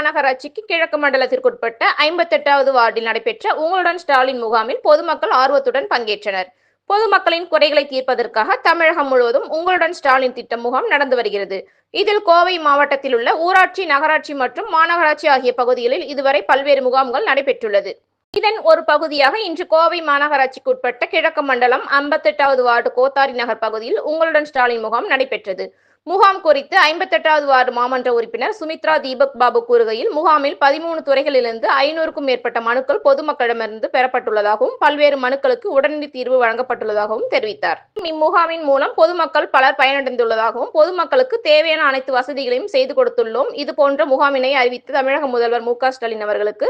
மாநகராட்சிக்கு கிழக்கு மண்டலத்திற்குட்பட்ட 58வது வார்டில் நடைபெற்ற உங்களுடன் ஸ்டாலின் முகாமில் பொதுமக்கள் ஆர்வத்துடன் பங்கேற்றனர். பொதுமக்களின் குறைகளை தீர்ப்பதற்காக தமிழகம் முழுவதும் உங்களுடன் ஸ்டாலின் திட்டம் முகாம் நடந்து வருகிறது. இதில் கோவை மாவட்டத்தில் உள்ள ஊராட்சி, நகராட்சி மற்றும் மாநகராட்சி ஆகிய பகுதிகளில் இதுவரை பல்வேறு முகாம்கள் நடைபெற்றுள்ளது. இதன் ஒரு பகுதியாக இன்று கோவை மாநகராட்சிக்குட்பட்ட கிழக்கு மண்டலம் 58வது வார்டு கோத்தாரி நகர் பகுதியில் உங்களுடன் ஸ்டாலின் முகாம் நடைபெற்றது. முகாம் குறித்து 58வது வார்டு மாமன்ற உறுப்பினர் சுமித்ரா தீபக் பாபு கூறுகையில், முகாமில் 13 துறைகளிலிருந்து 500க்கும் மேற்பட்ட மனுக்கள் பொதுமக்களிடமிருந்து பெறப்பட்டுள்ளதாகவும் பல்வேறு மனுக்களுக்கு உடனடி தீர்வு வழங்கப்பட்டுள்ளதாகவும் தெரிவித்தார். இம்முகாமின் மூலம் பொதுமக்கள் பலர் பயனடைந்துள்ளதாகவும் பொதுமக்களுக்கு தேவையான அனைத்து வசதிகளையும் செய்து கொடுத்துள்ளோம். இதுபோன்ற முகாமினை அறிவித்த தமிழக முதல்வர் மு.க. ஸ்டாலின் அவர்களுக்கு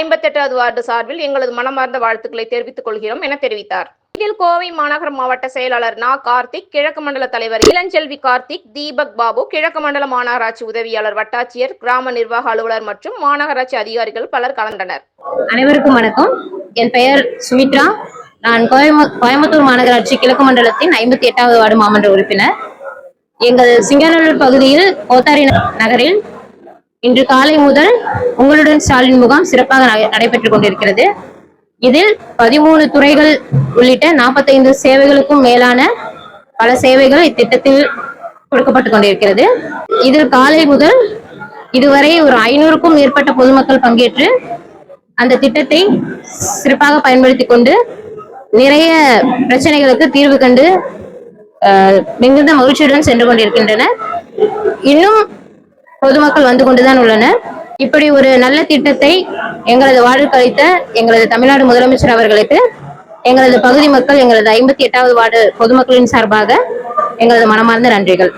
58வது வார்டு சார்பில் எங்களது மனமார்ந்த வாழ்த்துக்களை தெரிவித்துக் கொள்கிறோம் என தெரிவித்தார். இதில் கோவை மாநகர மாவட்ட செயலாளர் நா. கார்த்திக், கிழக்கு மண்டல தலைவர் இளஞ்செல்வி கார்த்திக், தீபக் பாபு, கிழக்கு மண்டல மாநகராட்சி உதவியாளர் வட்டாட்சியர், கிராம நிர்வாக அலுவலர் மற்றும் மாநகராட்சி அதிகாரிகள் பலர் கலந்தனர். அனைவருக்கும் வணக்கம். என் பெயர் சுமித்ரா. நான் கோயம்புத்தூர் மாநகராட்சி கிழக்கு மண்டலத்தின் 58வது வார்டு மாமன்ற உறுப்பினர். எங்கள் சிங்காநல்லூர் பகுதியில் கோத்தாரி நகரில் இன்று காலை முதல் உங்களுடன் ஸ்டாலின் முகாம் சிறப்பாக நடைபெற்றுக் கொண்டிருக்கிறது. இதில் 13 துறைகள் உள்ளிட்ட 45 சேவைகளுக்கும் மேலான பல சேவைகள் இத்திட்டத்தில் கொடுக்கப்பட்டுக் கொண்டிருக்கிறது. இதில் காலை முதல் இதுவரை ஒரு 500க்கும் மேற்பட்ட பொதுமக்கள் பங்கேற்று அந்த திட்டத்தை சிறப்பாக பயன்படுத்திக் கொண்டு நிறைய பிரச்சனைகளுக்கு தீர்வு கண்டு மிகுந்த மகிழ்ச்சியுடன் சென்று கொண்டிருக்கின்றனர். இன்னும் பொதுமக்கள் வந்து கொண்டுதான் உள்ளனர். இப்படி ஒரு நல்ல திட்டத்தை எங்களது வார்டில் கழித்த எங்களது தமிழ்நாடு முதலமைச்சர் அவர்களுக்கு எங்களது பகுதி மக்கள், எங்களது 58வது வார்டு பொதுமக்களின் சார்பாக எங்களது மனமார்ந்த நன்றிகள்.